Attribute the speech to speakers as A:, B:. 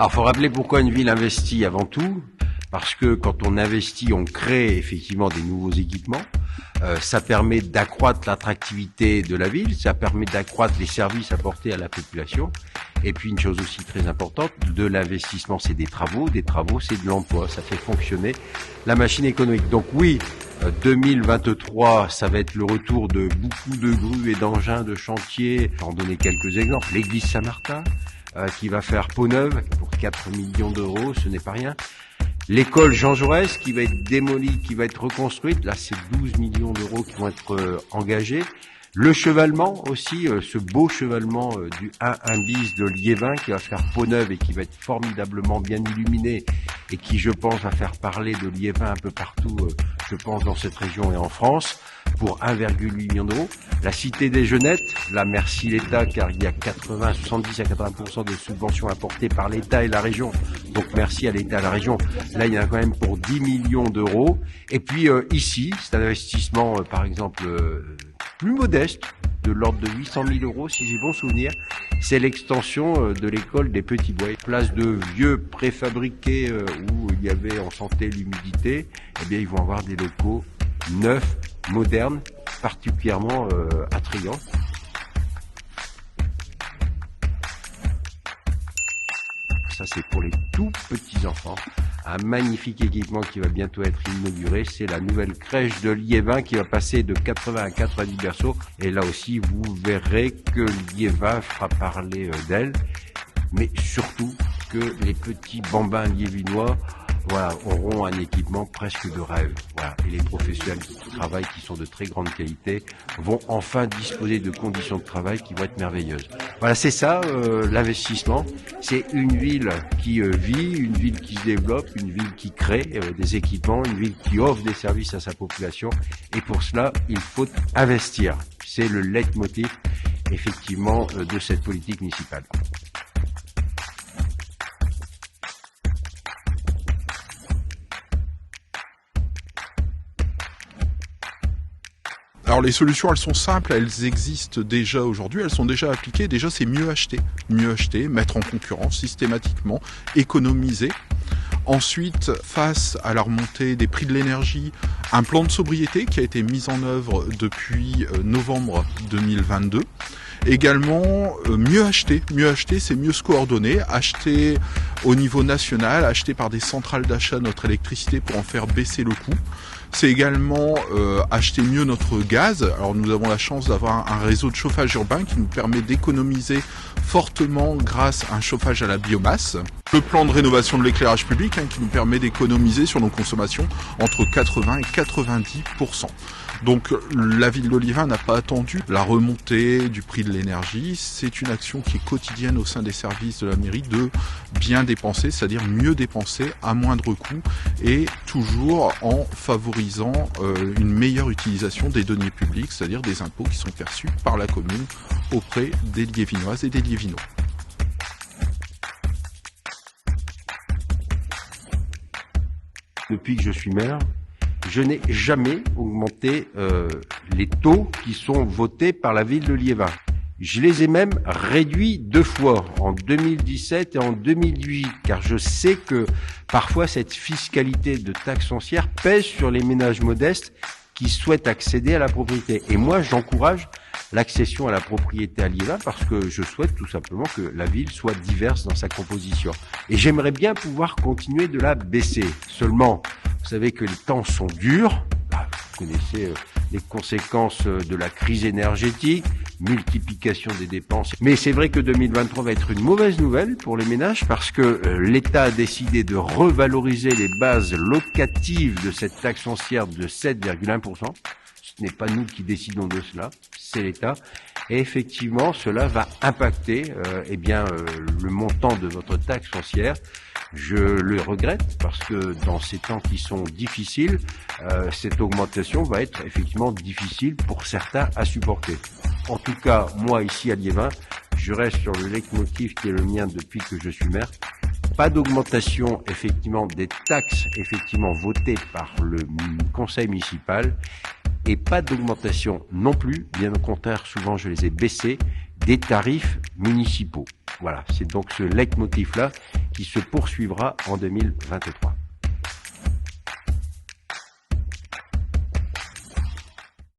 A: Alors, faut rappeler pourquoi une ville investit avant tout, parce que quand on investit, on crée effectivement des nouveaux équipements. Ça permet d'accroître l'attractivité de la ville, ça permet d'accroître les services apportés à la population. Et puis une chose aussi très importante, de l'investissement, c'est des travaux c'est de l'emploi, ça fait fonctionner la machine économique. Donc oui, 2023, ça va être le retour de beaucoup de grues et d'engins de chantier. J'en donner quelques exemples. L'église Saint-Martin, qui va faire peau neuve pour 4 millions d'euros, ce n'est pas rien. L'école Jean Jaurès qui va être démolie, qui va être reconstruite, là c'est 12 millions d'euros qui vont être engagés. Le chevalement aussi, ce beau chevalement du 1 bis de Liévin qui va faire peau neuve et qui va être formidablement bien illuminé et qui, je pense, va faire parler de Liévin un peu partout, je pense, dans cette région et en France, pour 1,8 million d'euros. La Cité des Jeunettes, là merci l'État, car il y a 70 à 80% de subventions apportées par l'État et la région. Donc merci à l'État et à la région. Là, il y en a quand même pour 10 millions d'euros. Et puis ici, c'est un investissement, par exemple, plus modeste, de l'ordre de 800 000 euros, si j'ai bon souvenir. C'est l'extension de l'école des Petits Bois. Place de vieux préfabriqués où il y avait, on sentait l'humidité. Eh bien, ils vont avoir des locaux neufs, modernes, particulièrement attrayants. Ça, c'est pour les tout petits enfants. Un magnifique équipement qui va bientôt être inauguré. C'est la nouvelle crèche de Liévin qui va passer de 80 à 90 berceaux. Et là aussi, vous verrez que Liévin fera parler d'elle. Mais surtout que les petits bambins liévinois, voilà, auront un équipement presque de rêve. Voilà. Et les professionnels qui travaillent, qui sont de très grande qualité, vont enfin disposer de conditions de travail qui vont être merveilleuses. Voilà, c'est ça l'investissement. C'est une ville qui vit, une ville qui se développe, une ville qui crée des équipements, une ville qui offre des services à sa population. Et pour cela, il faut investir. C'est le leitmotiv, effectivement, de cette politique municipale.
B: Alors les solutions, elles sont simples, elles existent déjà aujourd'hui, elles sont déjà appliquées. Déjà, c'est mieux acheter, mettre en concurrence systématiquement, économiser. Ensuite, face à la remontée des prix de l'énergie, un plan de sobriété qui a été mis en œuvre depuis novembre 2022. Également, mieux acheter, c'est mieux se coordonner, acheter au niveau national, acheter par des centrales d'achat notre électricité pour en faire baisser le coût. C'est également acheter mieux notre gaz. Alors nous avons la chance d'avoir un réseau de chauffage urbain qui nous permet d'économiser fortement grâce à un chauffage à la biomasse. Le plan de rénovation de l'éclairage public qui nous permet d'économiser sur nos consommations entre 80 et 90%. Donc la ville de Liévin n'a pas attendu la remontée du prix de l'énergie. C'est une action qui est quotidienne au sein des services de la mairie de bien dépenser, c'est-à-dire mieux dépenser à moindre coût et toujours en favorisant une meilleure utilisation des deniers publics, c'est-à-dire des impôts qui sont perçus par la commune auprès des Liévinoises et des Liévinois.
A: Depuis que je suis maire, je n'ai jamais augmenté les taux qui sont votés par la ville de Liévin. Je les ai même réduits 2 fois, en 2017 et en 2018, car je sais que parfois cette fiscalité de taxes foncières pèse sur les ménages modestes qui souhaitent accéder à la propriété. Et moi, j'encourage l'accession à la propriété à Liévin parce que je souhaite tout simplement que la ville soit diverse dans sa composition. Et j'aimerais bien pouvoir continuer de la baisser. Seulement, vous savez que les temps sont durs. Vous connaissez les conséquences de la crise énergétique, multiplication des dépenses. Mais c'est vrai que 2023 va être une mauvaise nouvelle pour les ménages parce que l'État a décidé de revaloriser les bases locatives de cette taxe foncière de 7,1%. Ce n'est pas nous qui décidons de cela, c'est l'État. Et effectivement, cela va impacter le montant de votre taxe foncière. Je le regrette parce que dans ces temps qui sont difficiles, cette augmentation va être effectivement difficile pour certains à supporter. En tout cas, moi ici à Liévin, je reste sur le leitmotiv qui est le mien depuis que je suis maire. Pas d'augmentation effectivement des taxes effectivement votées par le conseil municipal et pas d'augmentation non plus, bien au contraire, souvent je les ai baissés, des tarifs municipaux. Voilà, c'est donc ce leitmotiv-là qui qui se poursuivra en 2023.